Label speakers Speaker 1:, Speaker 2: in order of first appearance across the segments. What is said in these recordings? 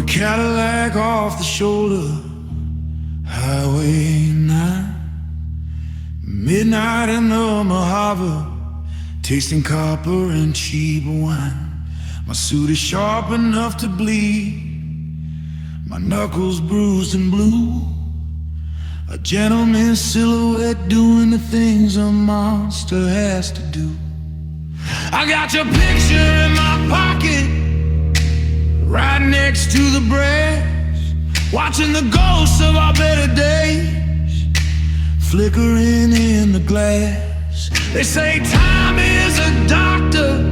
Speaker 1: Cadillac off the shoulder, Highway 9. Midnight in the Mojave, tasting copper and cheap wine. My suit is sharp enough to bleed, my knuckles bruised and blue. A gentleman's silhouette doing the things a monster has to do. I got your picture in my pocket, right next to the brass, watching the ghosts of our better days flickering in the glass. They say time is a doctor,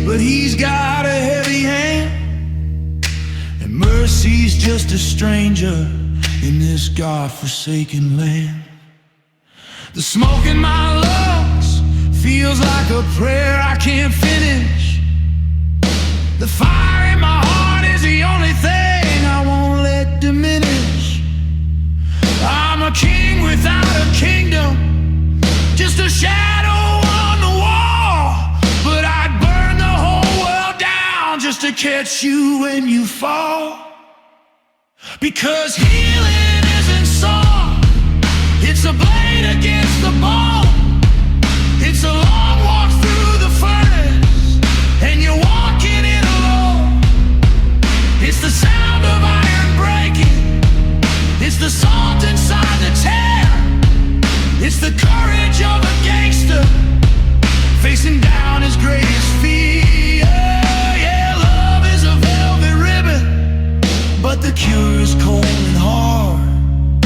Speaker 1: but he's got a heavy hand, and mercy's just a stranger in this God-forsaken land. The smoke in my lungs feels like a prayer I can't finish. The fire in my heart is the only thing I won't let diminish. I'm a king without a kingdom, just a shadow on the wall. But I'd burn the whole world down just to catch you when you fall. Because healing isn't soft, it's a blade against the bone. It's a long walk through the furnace, and you're walking it alone. It's the sound of iron breaking, it's the salt inside the tear. It's the courage of a gangster facing down his greatest fear. Yeah, love is a velvet ribbon, but the cure is cold and hard.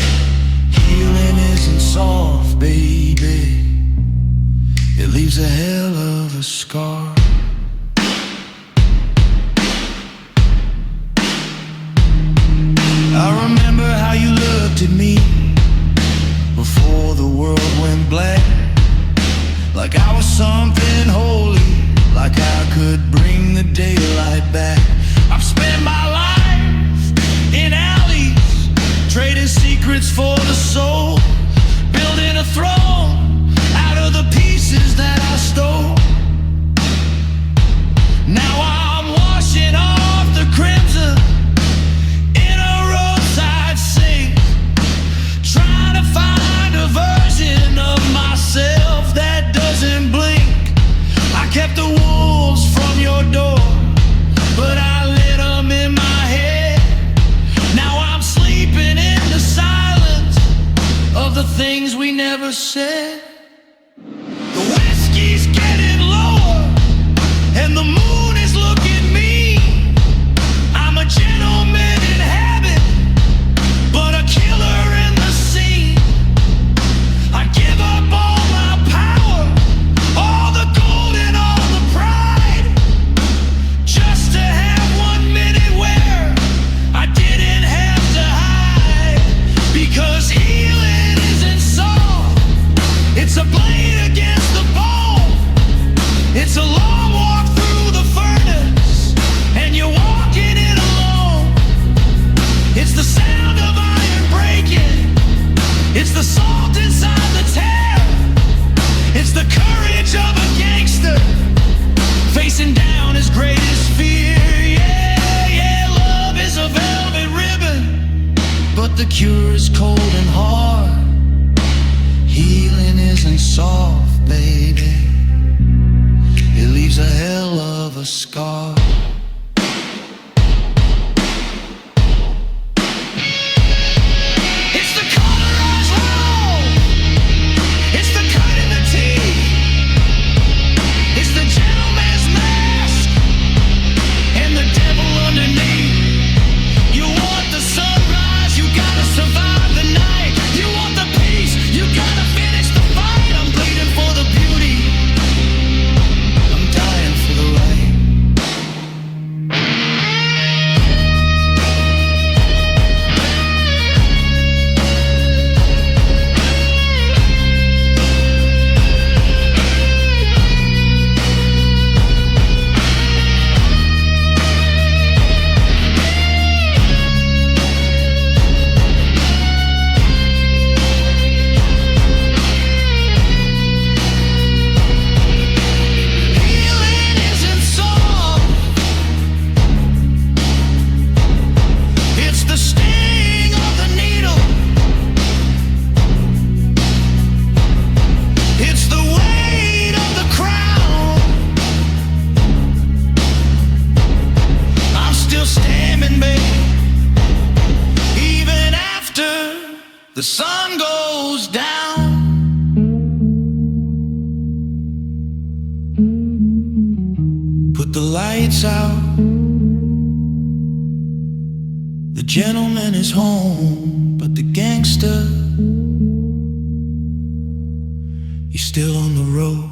Speaker 1: Healing isn't soft, baby, it leaves a hell of a scar. I remember how you looked at me before the world went black, like I was something holy, like I could bring the daylight back. I've spent my life in alleys, trading secrets for the soul, building a throne out of the pieces that I stole. Now I'm washing off the crimson in a roadside sink, trying to find a version of myself that doesn't blink. I kept the wolves from your door, but I lit them in my head. Now I'm sleeping in the silence of the things we never said. The whiskey's getting lower, and the moon is looking mean. I'm a gentleman in habit, but a killer in the scene. I give up all my power, all the gold and all the pride, just to have 1 minute where I didn't have to hide. Because healing isn't soft, it's a blade against the bone. It's a long walk through the furnace, and you're walking it alone. It's the sound of iron breaking, it's the salt inside the tear. It's the courage of a gangster facing down his greatest fear. Yeah, yeah, love is a velvet ribbon, but the cure is cold and hard. Healing isn't soft, baby, it leaves a hell of a scar. It's the cauterized roll, it's the cut in the teeth, it's the gentleman's mask, and the devil underneath. You want the sunrise, you gotta survive the night. You want the peace, you gotta finish the fight. I'm bleeding for the beauty, I'm dying for the light. the sun goes down. Put the lights out. The gentleman is home, but the gangster, he's still on the road.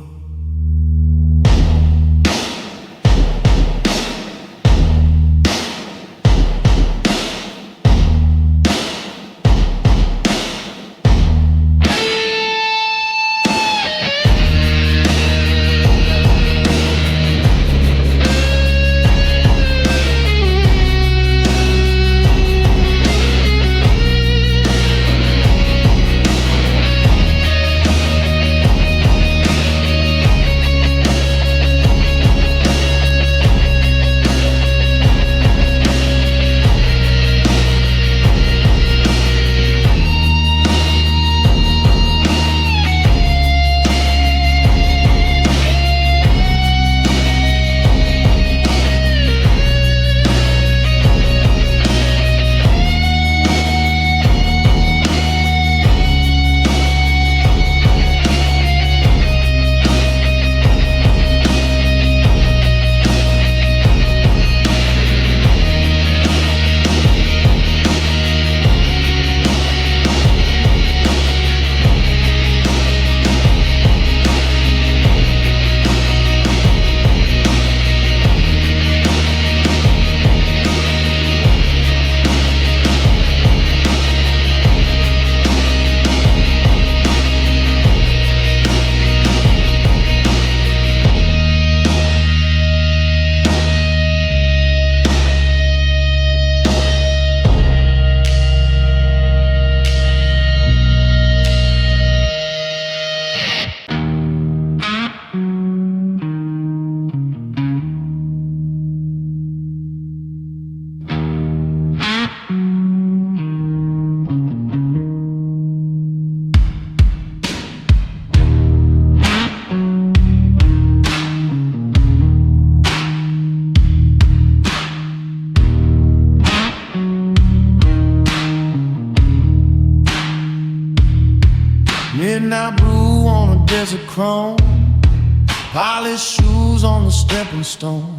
Speaker 1: Midnight brew on a desert chrome, polished shoes on the stepping stone.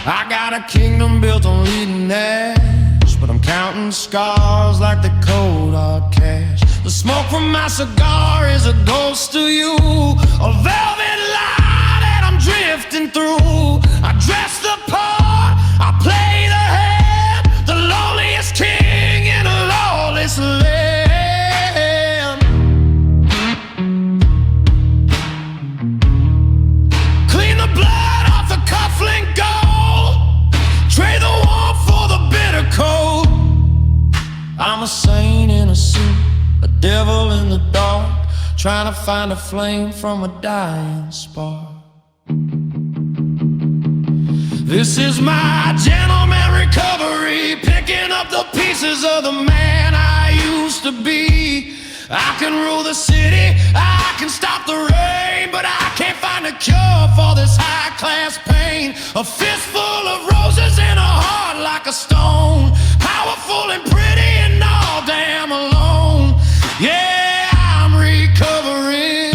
Speaker 1: I got a kingdom built on leading edge, but I'm counting scars like the cold hard cash. The smoke from my cigar is a ghost to you, a velvet light that I'm drifting through. I dress the part, I play the hand, the loneliest king in a lawless land. Clean the blood off the cufflink gold, trade the warmth for the bitter cold. I'm a saint in a suit, a devil in the dark, trying to find a flame from a dying spark. This is my gentleman recovery, picking up the pieces of the man I used to be. I can rule the city, I can stop the rain, but I can't find a cure for this high-class pain. A fistful of roses in a heart like a stone, powerful and pretty and all damn alone. Yeah, I'm recovering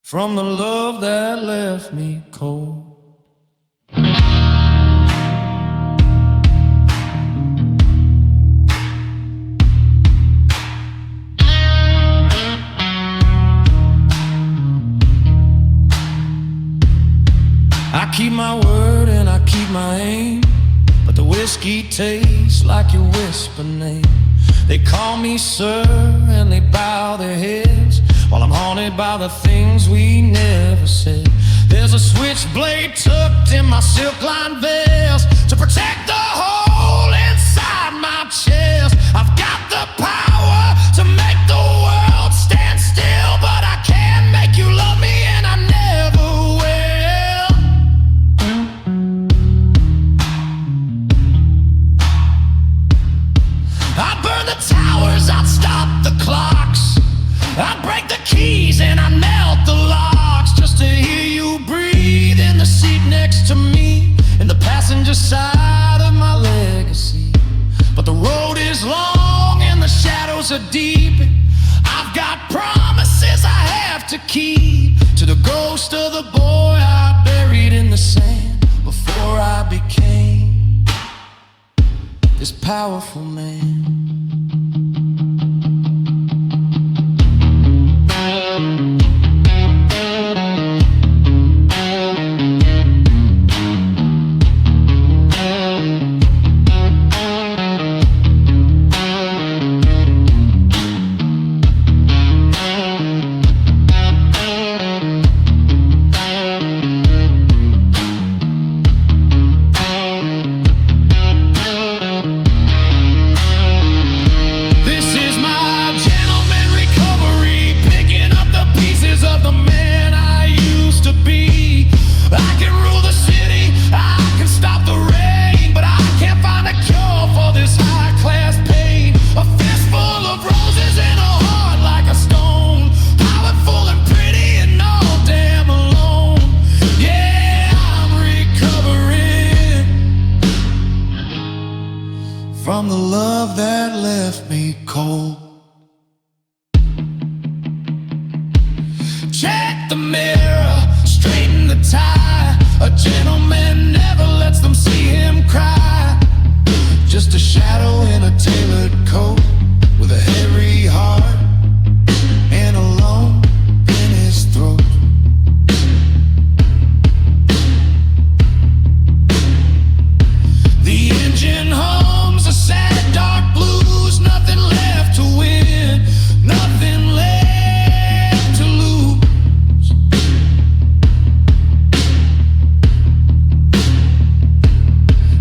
Speaker 1: from the love that left me cold. I keep my word and I keep my aim, but the whiskey tastes like your whisper name. They call me sir and they bow their heads, while I'm haunted by the things we never said. There's a switchblade tucked in my silk-lined vest to protect the hole inside my chest. I've got the power to make the world stand still, but I can't make you love me and I never will. I'd burn the towers, I'd stop the clocks, I'd break the keys and I'd melt the locks, just to hear you breathe in the seat next to me, in the passenger side of my legacy. But the road is roots are deep. I've got promises I have to keep. To the ghost of the boy I buried in the sand before I became this powerful man. From the love that left me cold. Check the mirror, straighten the tie. A gentleman never lets them see him cry. Just a shadow in a tailored coat, with a heavy heart and a lump in his throat. The engine hums a sad dark blues. Nothing left to win, nothing left to lose.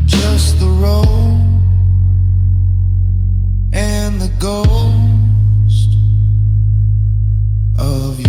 Speaker 1: Just the road and the ghost of you.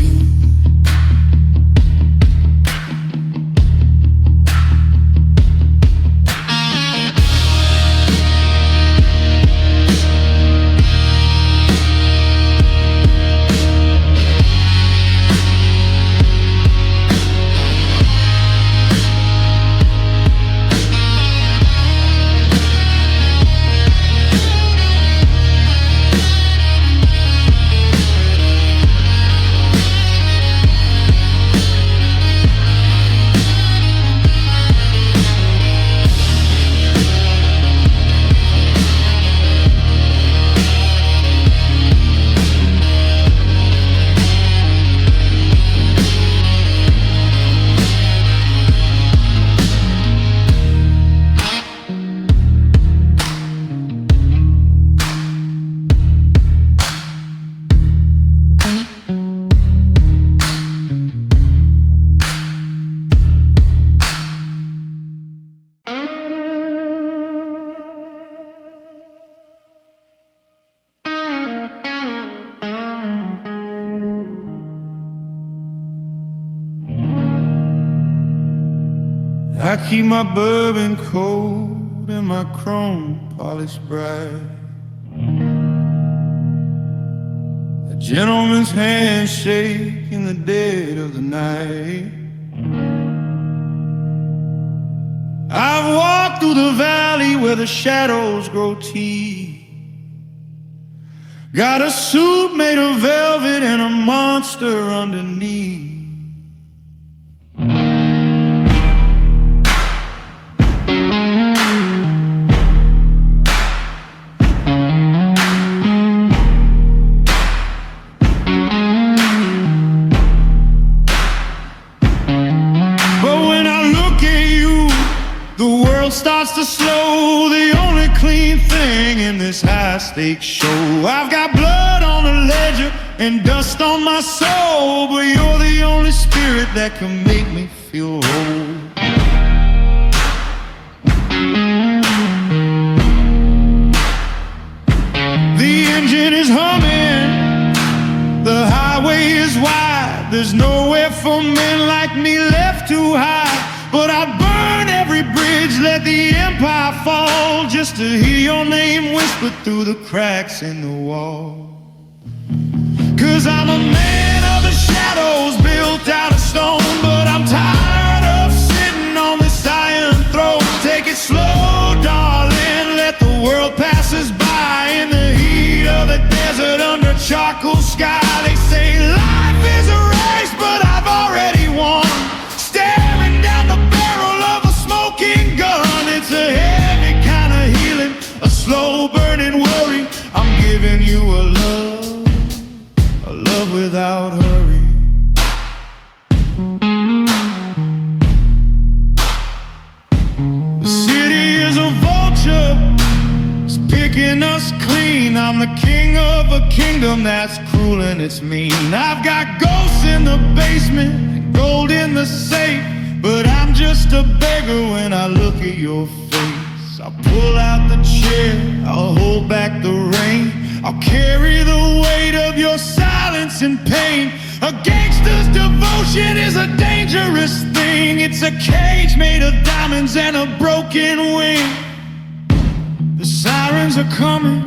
Speaker 1: I keep my bourbon cold and my chrome polished bright. A gentleman's handshake in the dead of the night. I've walked through the valley where the shadows grow teeth. Got a suit made of velvet and a monster underneath. Starts to slow, the only clean thing in this high-stakes show. I've got blood on the ledger and dust on my soul, but you're the only spirit that can make me feel whole. The engine is humming, the highway is wide. There's nowhere for men like me left to hide. But I'd burn every bridge, let the empire fall, just to hear your name whispered through the cracks in the wall. 'Cause I'm a man of the shadows, built out of stone, but I'm tired of sitting on this iron throne. Take it slow, darling, let the world pass us by in the heat of the desert charcoal sky. They say life is a race, but I've already won. Staring down the barrel of a smoking gun. It's a heavy kind of healing, a slow burning worry. I'm giving you a love without hurry. The city is a vulture, it's picking us clean. I'm the king of a kingdom that's cruel and it's mean. I've got ghosts in the basement, gold in the safe, but I'm just a beggar when I look at your face. I'll pull out the chair, I'll hold back the rain, I'll carry the weight of your silence and pain. A gangster's devotion is a dangerous thing. It's a cage made of diamonds and a broken wing. The sirens are coming,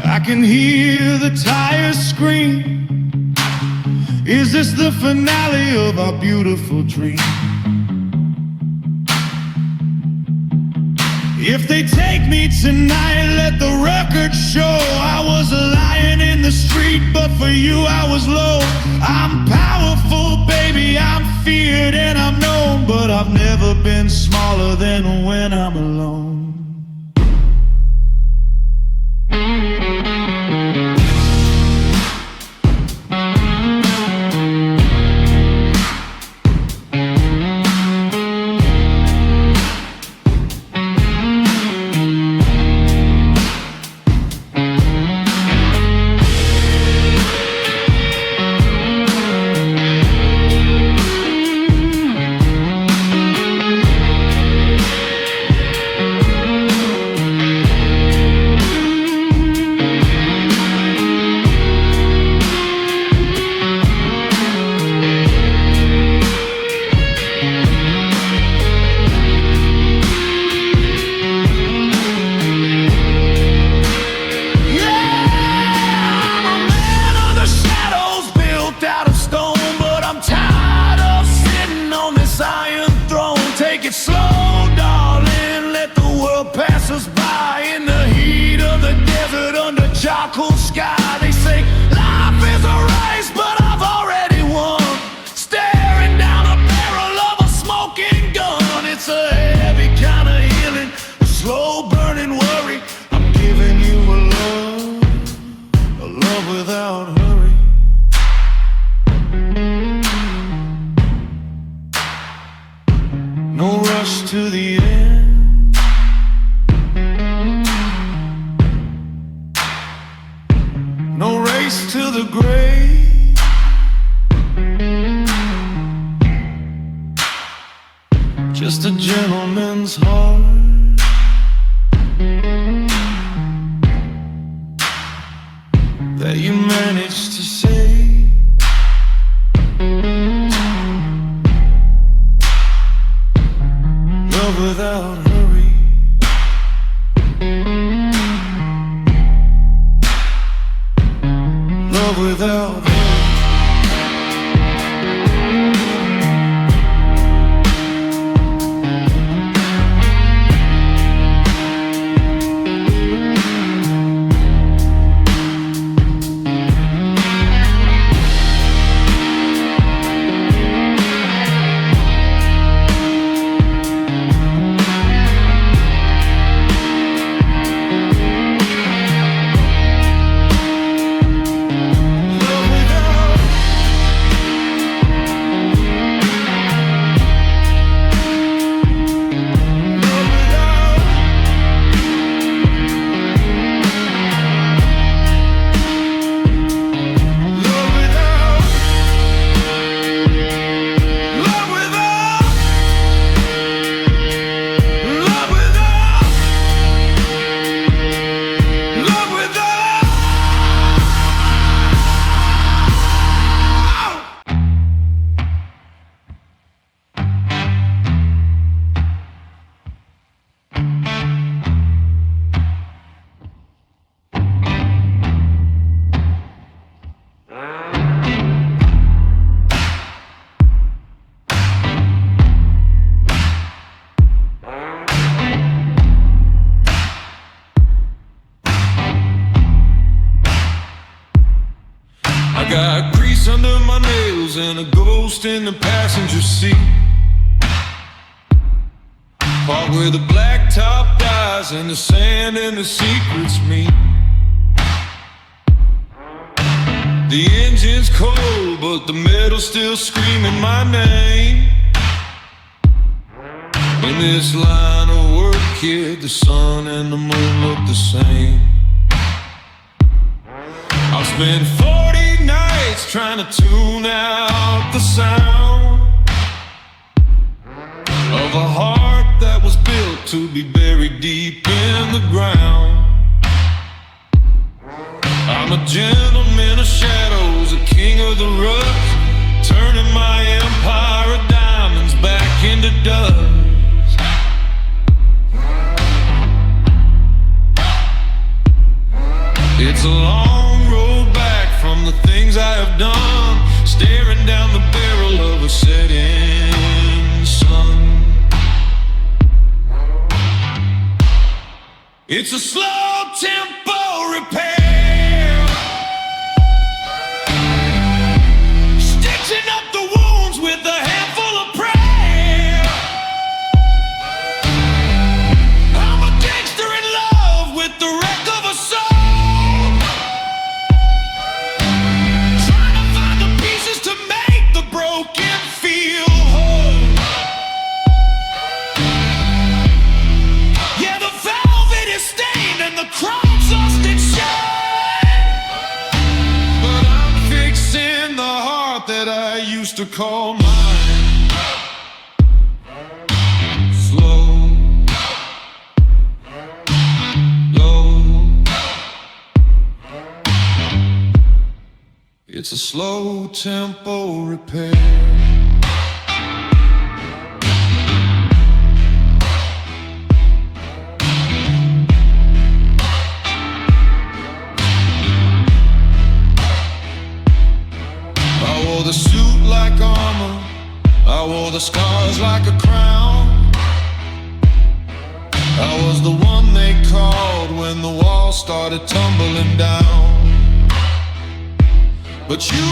Speaker 1: I can hear the tires scream. Is this the finale of our beautiful dream? If they take me tonight, let the record show I was a lion in the street, but for you I was low. I'm powerful, baby, I'm feared and I'm known, but I've never been smaller than when I'm alone. Charcoal sky, they say life is a race, but I've already won. Staring down a barrel of a smoking gun. It's a heavy kind of healing, a slow burning worry. I'm giving you a love without hurry. No rush to the end, no race to the grave. Just a gentleman's heart that you managed to save. Love without hurry. Love without hurry. Love ghost in the passenger seat. Part where the blacktop dies and the sand and the secrets meet. The engine's cold, but the metal's still screaming my name. In this line of work, kid, the sun and the moon look the same. I've spent 40 nights trying to tune out the sound of a heart that was built to be buried deep in the ground. I'm a gentleman of shadows, a king of the ruts, turning my empire of diamonds back into dust. It's a long road back from the things I have done, staring down the barrel of a setting sun. It's a slow tempo repair, stitching up the wounds with a handful of prayer. I'm a gangster in love with the wreck of a soul, trying to find the pieces to make the broken feel whole. Yeah, the velvet is stained and the chrome's lost its shine, but I'm fixing the heart that I used to call mine. Slow, low. It's a slow tempo repair. I wore the suit like armor, I wore the scars like a crown. I was the one they called when the walls started tumbling down. But you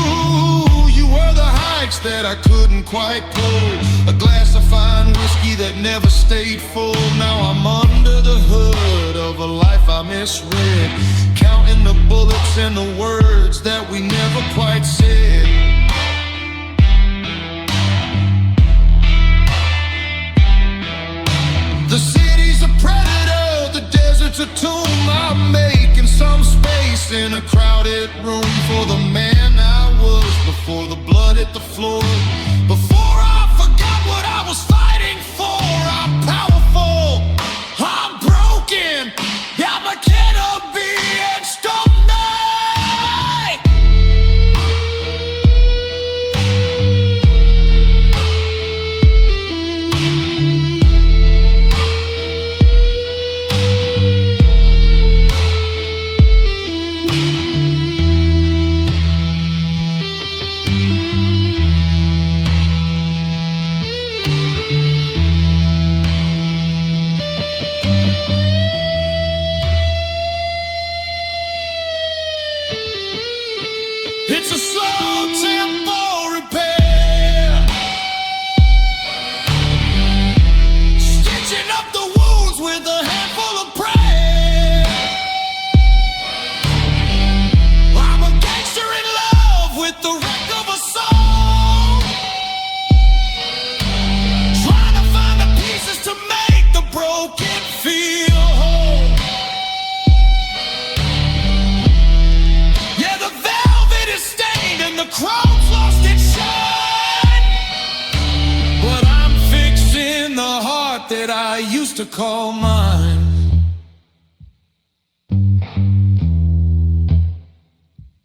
Speaker 1: were the heights that I couldn't quite pull, a glass of fine whiskey that never stayed full. Now I'm under the hood of a life I misread, counting the bullets and the words that we never quite said. The city's a predator, the desert's a tomb. I'm making some space in a crowded room for the man I was before the blood hit the floor. Before I forgot what I was fighting for. I'm powerful, I'm broken, I'm a kid of being stoned. It's a slow tempo repair, stitching up the wounds with a handful of prayer. I'm a gangster in love with the wreck of a soul, trying to find the pieces to make the broken feel whole. Yeah, the velvet is stained and the chrome's lost its shine, but I'm fixing the heart that I used to call mine.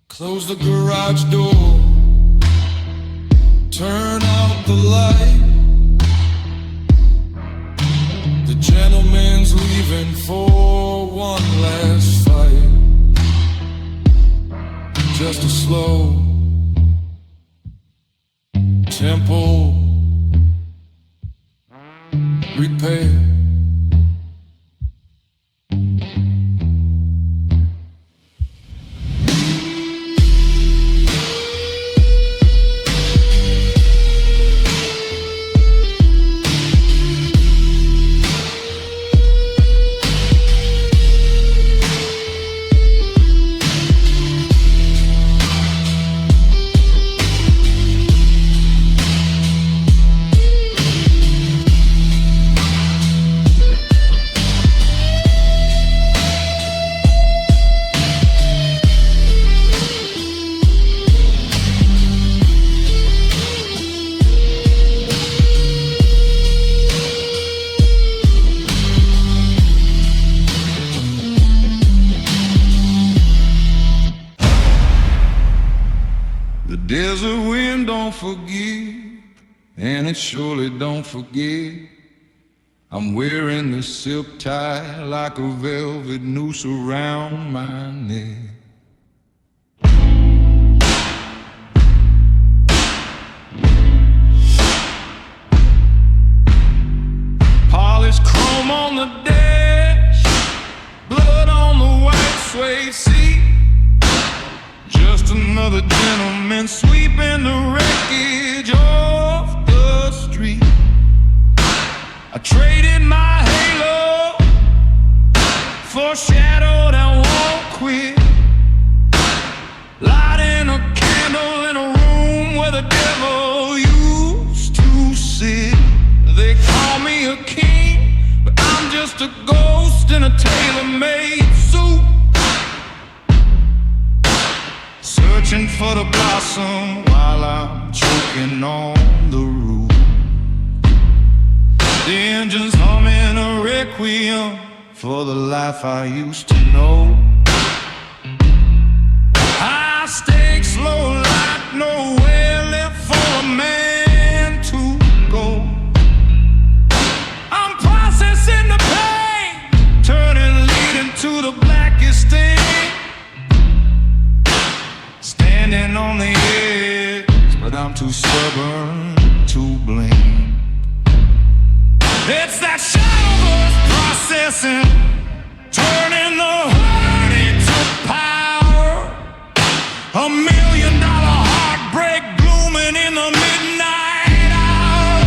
Speaker 1: Close the garage door, turn out the light. The gentleman's leaving for one last fight. Just a slow tempo repair. desert wind don't forgive, and it surely don't forget. I'm wearing this silk tie like a velvet noose around my neck. Polished chrome on the dash, blood on the white suede seat. Just another gentleman sweeping the wreckage off the street. I traded my halo for a shadow that won't quit. Lighting a candle in a room where the devil used to sit. They call me a king, but I'm just a ghost in a tailor-made suit. Searching for the blossom while I'm choking on the roof. The engine's humming a requiem for the life I used to know. High stakes, low light, nowhere left for a man to go. I'm processing the pain, turning leading to the blackest thing. Standing on the edge, but I'm too stubborn to blink. It's that shadow burst processing, turning the hurt into power. $1 million heartbreak blooming in the midnight hour.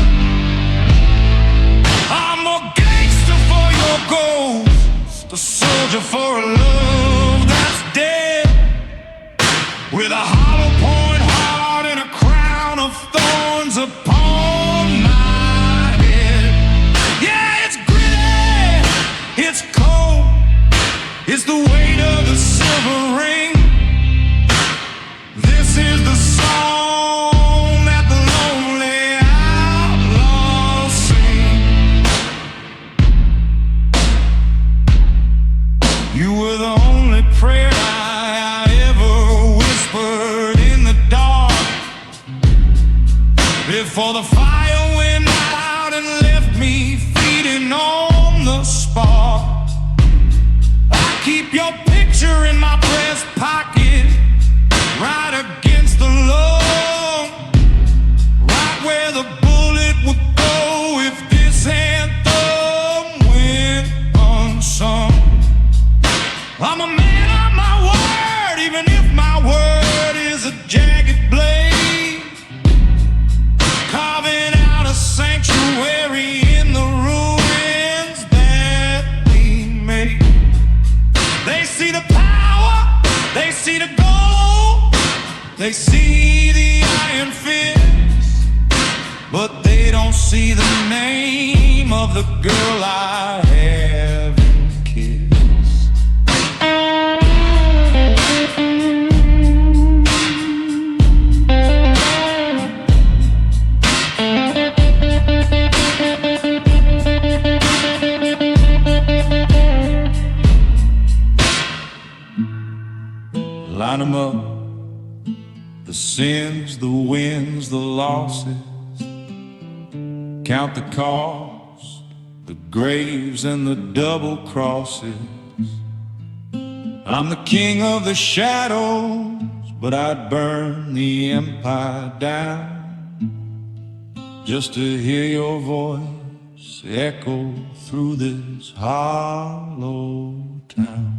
Speaker 1: I'm a gangster for your ghost, a soldier for a love that's dead. With a hollow point heart and a crown of thorns upon my head. Yeah, it's gritty, it's cold, it's the weight of the silver ring. This is the song that the lonely outlaws sing. You were the only prayer I ever whispered in the dark, before the fire went out and left me feeding on the spark. I keep your picture in my breast pocket, right against the lung, right where the bullet would go if this anthem went unsung. I'm a man of my word, even if my word is a jagged blade, carving out a sanctuary in the ruins that we made. They see the power, they see the gold, they see the iron fist, but they don't see the name of the girl I haven't kissed. Line 'em up, the sins, the wins, the losses. Count the cost, the graves and the double crosses. I'm the king of the shadows, but I'd burn the empire down just to hear your voice echo through this hollow town.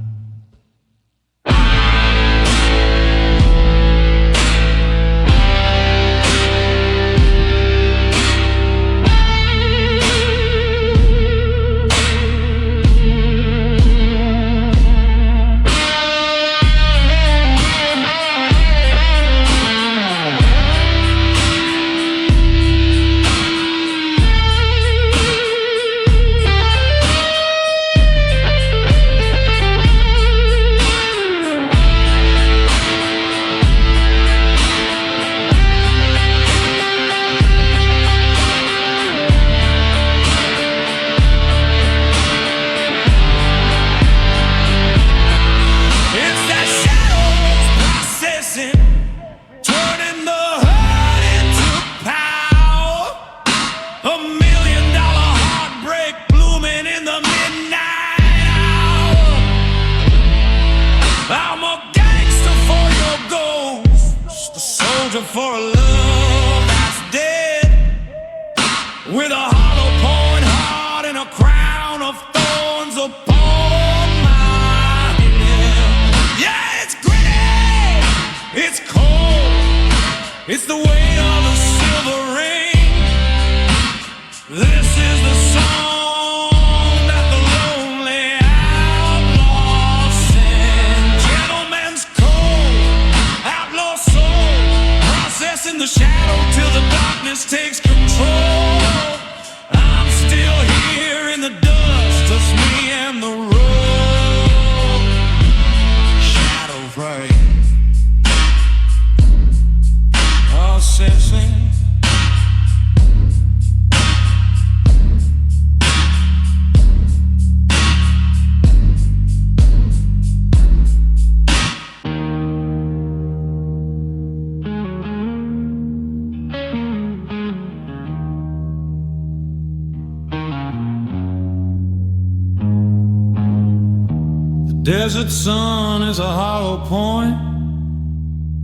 Speaker 1: Desert sun is a hollow point,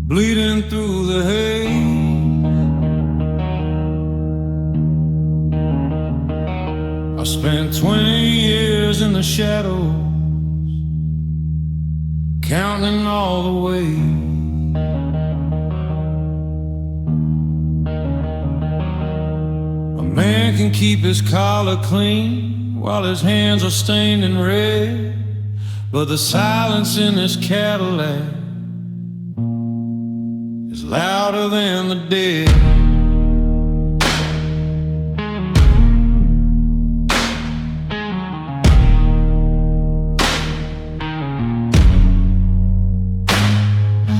Speaker 1: bleeding through the haze. I spent 20 years in the shadows, counting all the ways. A man can keep his collar clean while his hands are stained in red, but the silence in this Cadillac is louder than the dead.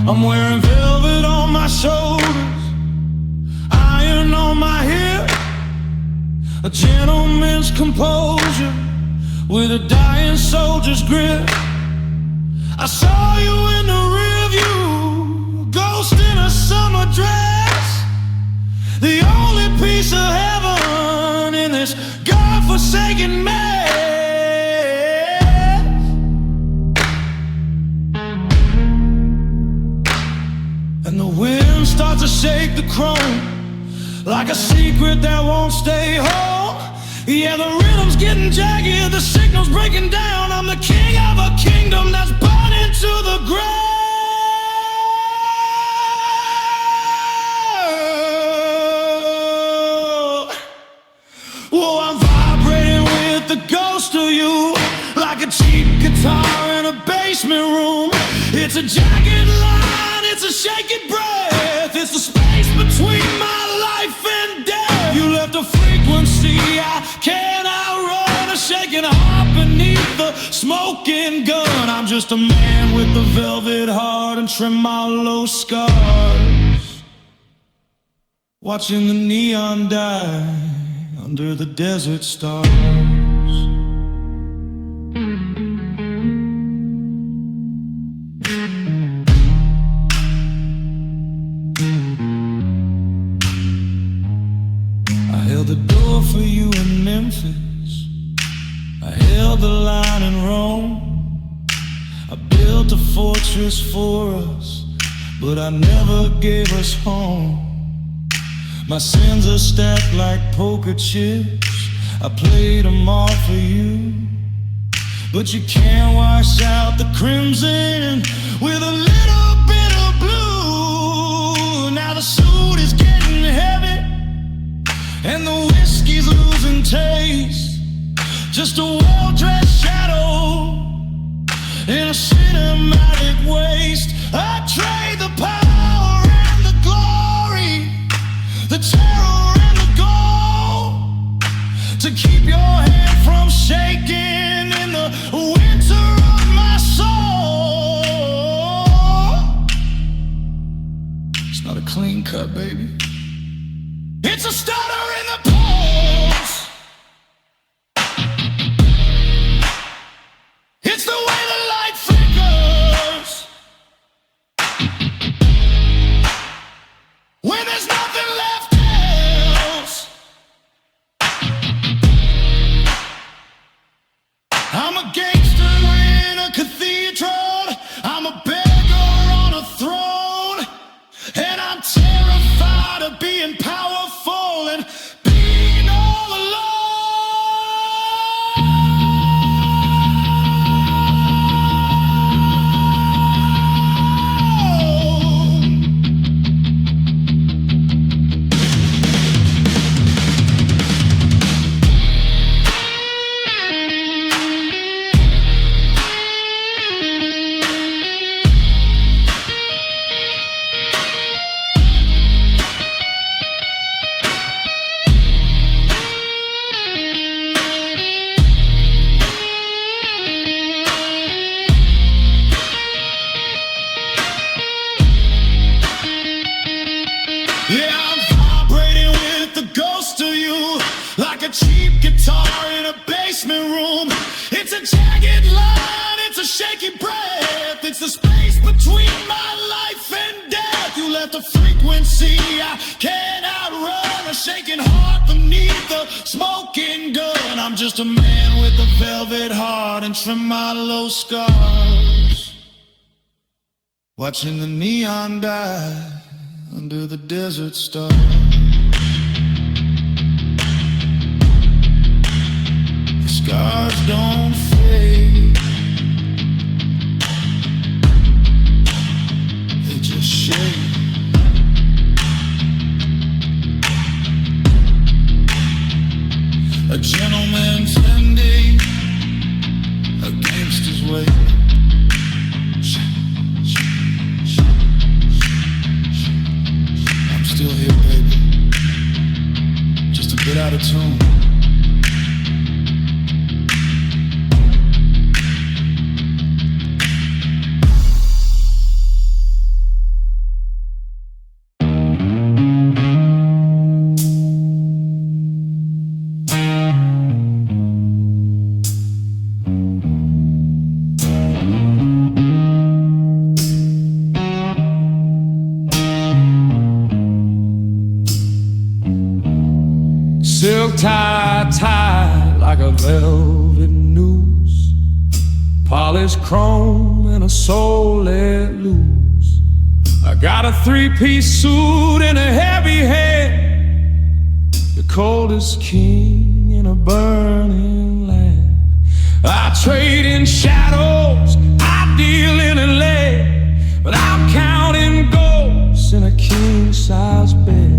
Speaker 1: I'm wearing velvet on my shoulders, iron on my hip, a gentleman's composure with a dying soldier's grip. I saw you in the rearview, a ghost in a summer dress, the only piece of heaven in this God-forsaken mess. And the wind starts to shake the chrome like a secret that won't stay home. Yeah, the rhythm's getting jagged, the signal's breaking down. I'm the king of a kingdom that's burning to the ground. Whoa, I'm vibrating with the ghost of you, like a cheap guitar in a basement room. It's a jagged line, it's a shaky breath, it's the space between my life and death. You left a frequency I can't outrun, a shaking heart beneath the smoking gun. I'm just a man with a velvet heart and tremolo scars, watching the neon die under the desert stars. The door for you in Memphis, I held the line in Rome. I built a fortress for us, but I never gave us home. My sins are stacked like poker chips, I played them all for you, but you can't wash out the crimson with a little bit of blue. Now the suit is getting heavy and the whiskey's losing taste, just a well-dressed shadow in a cinematic waste. I trade the power and the glory, the terror and the gold, to keep your head from shaking in the winter of my soul. It's not a clean cut, baby. It's a stutter in the pulse. It's the way the light flickers when there's nothing left else. I'm a gangster in a cathedral, I'm a beggar on a throne, and I'm terrified of being powerful and being all alone. Yeah, I'm vibrating with the ghost of you, like a cheap guitar in a basement room. It's a jagged line, it's a shaky breath, it's the space between my life and death. You left a frequency I can't outrun, a shaking heart beneath the smoking gun. I'm I'm just a man with a velvet heart and tremolo scars, watching the neon die under the desert stars. The scars don't fade, they just shade. A gentleman's ending, a gangster's way. I'm still here, baby, just a bit out of tune.
Speaker 2: Silk tie, tied like a velvet noose, polished chrome and a soul let loose. I got a three-piece suit and a heavy head, the coldest king in a burning land. I trade in shadows, I deal in a lead, but I'm counting ghosts in a king-size bed.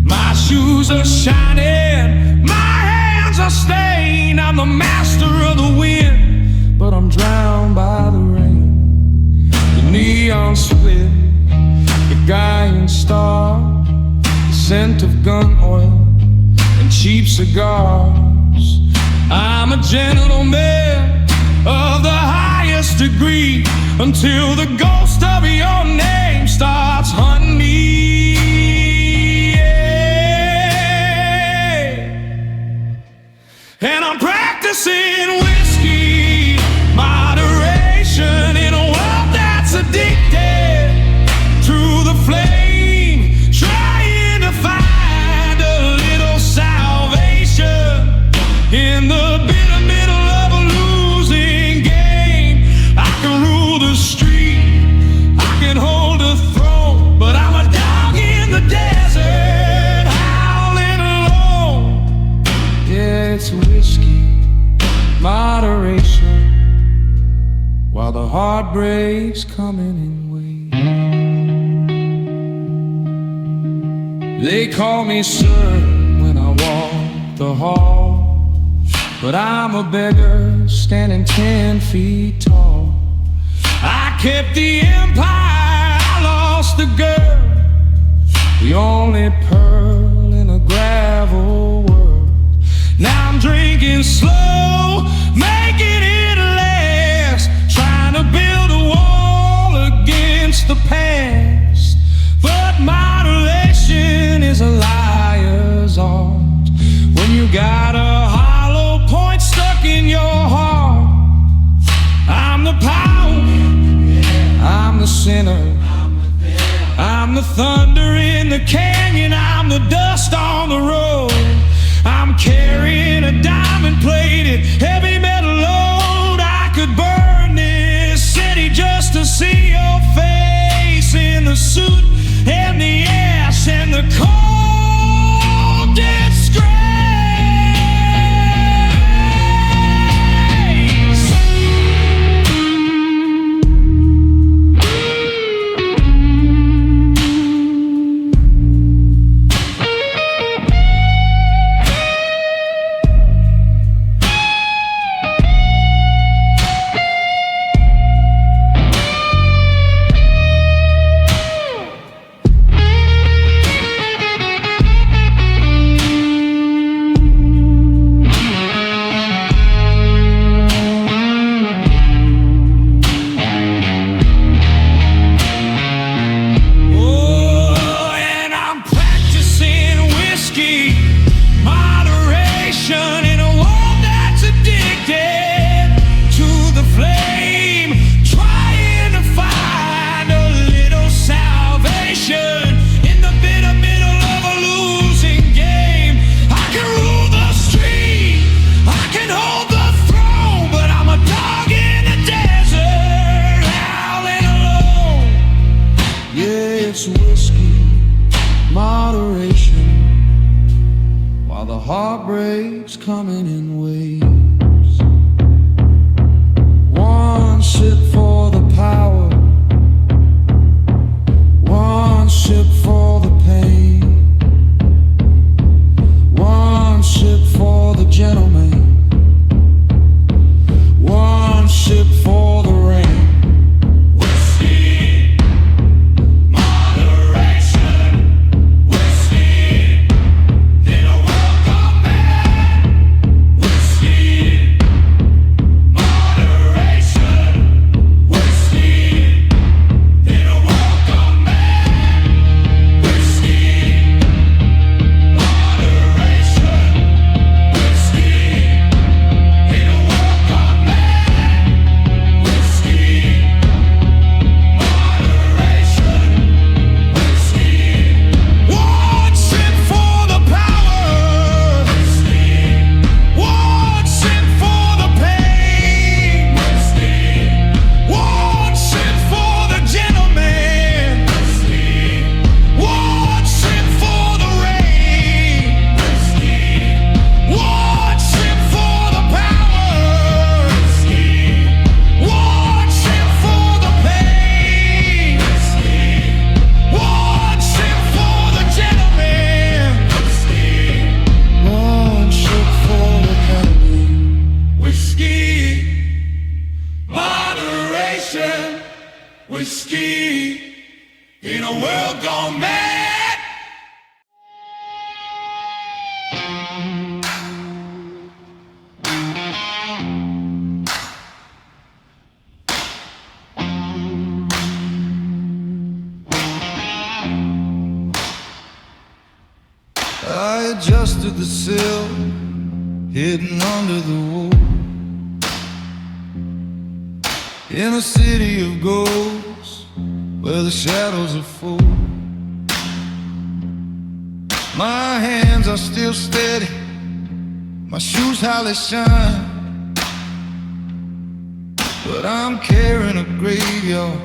Speaker 2: My shoes are shining, my hands are stained. I'm the master of the wind, but I'm drowned by the rain. The neon split, the guiding star, the scent of gun oil and cheap cigars. I'm a gentleman of the highest degree until the ghost of your name starts hunting me. And I'm practicing whiskey, moderation in a world that's addicted to the flame, trying to find a little salvation in the bitter middle of a losing game. I can rule the street, I can hold a throne, but I'm a dog in the desert, howling alone. Yeah, it's whiskey, moderation, while the heartbreak's coming in waves. They call me sir when I walk the hall, but I'm a beggar standing 10 feet tall. I kept the empire, I lost the girl, the only pearl in a gravel world. Now I'm drinking slow, making it last, trying to build a wall against the past. But moderation is a liar's art when you got a hollow point stuck in your heart. I'm the power, I'm the sinner, I'm the thunder in the canyon, I'm the dust on the road. I'm carrying a diamond-plated heavy metal load. I could burn this city just to see your face in the suit and the ash and the cold disgrace. it's whiskey, moderation, while the heartbreak's coming in waves. One sip for the power, one sip for the pain, one sip for the gentleman, one sip for the rain.
Speaker 3: Whiskey, moderation. Whiskey, in a world gone mad. Whiskey, moderation. Whiskey, in a world gone mad. Whiskey, moderation. Whiskey, in a world gone mad. Whiskey, moderation. Whiskey,
Speaker 1: One sip for the power, one sip for the pain, one sip for the gentleman, one sip for the rain, one sip for the power, one sip for the pain, one sip for the gentleman, one sip for the gentleman.
Speaker 3: whiskey, moderation. Whiskey, in a world gone mad.
Speaker 1: I adjusted the sill, hidden under the wool, in a city of ghosts where the shadows are full. My hands are still steady, my shoes highly shine, but I'm carrying a graveyard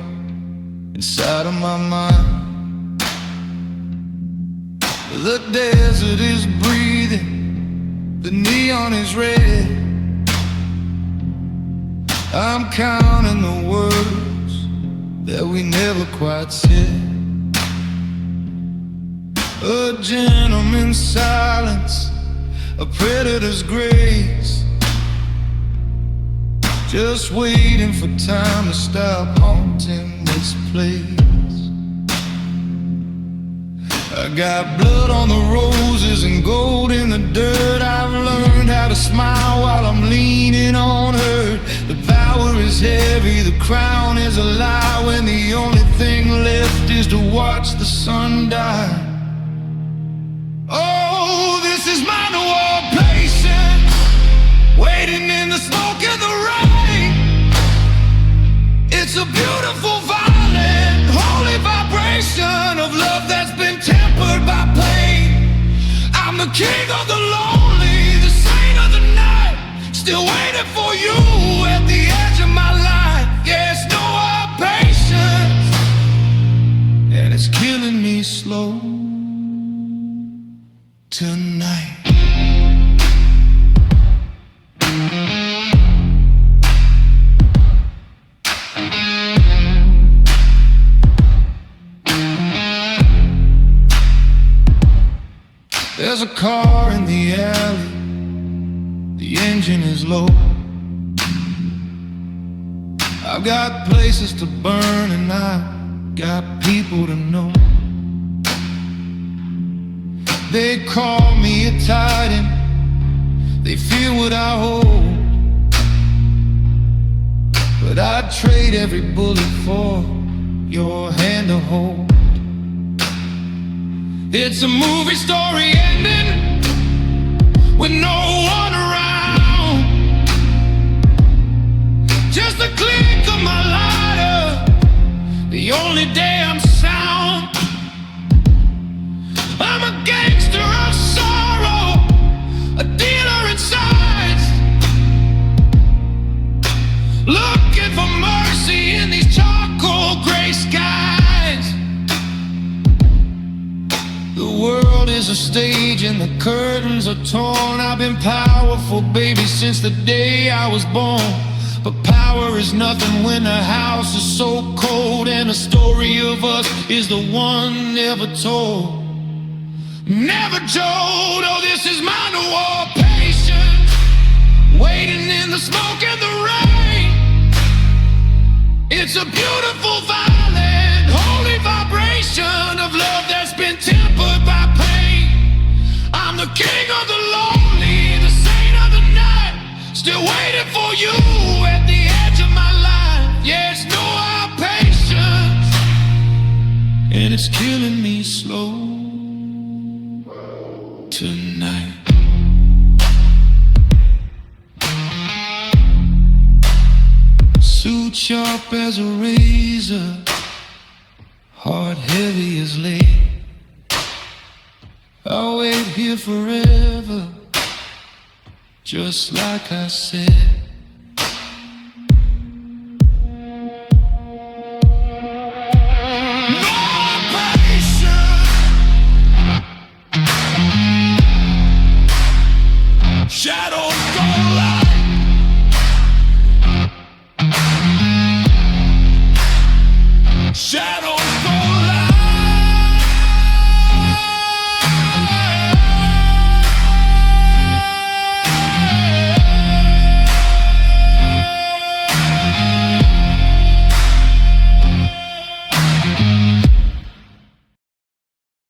Speaker 1: inside of my mind. The desert is breathing, the neon is red. I'm counting the words that we never quite said. A gentleman's silence, a predator's grace, just waiting for time to stop haunting this place. I got blood on the roses and gold in the dirt. I've learned how to smile while I'm leaning on her. The power is heavy, the crown is a lie, when the only thing left is to watch the sun die. Oh, this is my new old patience, waiting in the smoke and the rain. It's a beautiful, violent, holy vibration of love that's been tempered by pain. I'm the king of the lonely, the saint of the night, still waiting for you at the edge of my life. Yeah, it's no our patience, and it's killing me slow tonight. There's a car in the alley, the engine is low. I've got places to burn and I've got people to know. They call me a titan, they feel what I hold, but I'd trade every bullet for your hand to hold. It's a movie story ending with no one around, just the click of my lighter, the only damn sound. I'm a gangster of sorrow, a dealer in sights, looking for mercy in these charcoal gray skies.
Speaker 2: stage and the curtains are torn. I've been powerful, baby, since the day I was born. But power is nothing when the house is so cold, and the story of us is the one never told. Never told, oh, this is my new war. Patience, waiting in the smoke and the rain. It's a beautiful, violent, holy vibration of love that's been tempered by pain. I'm the king of the lonely, the saint of the night, still waiting for you at the edge of my life. Yeah, it's no our patience, and it's killing me slow tonight. Suit sharp as a razor, heart heavy as lead. I'll wait here forever, just like I said.
Speaker 3: Shadows go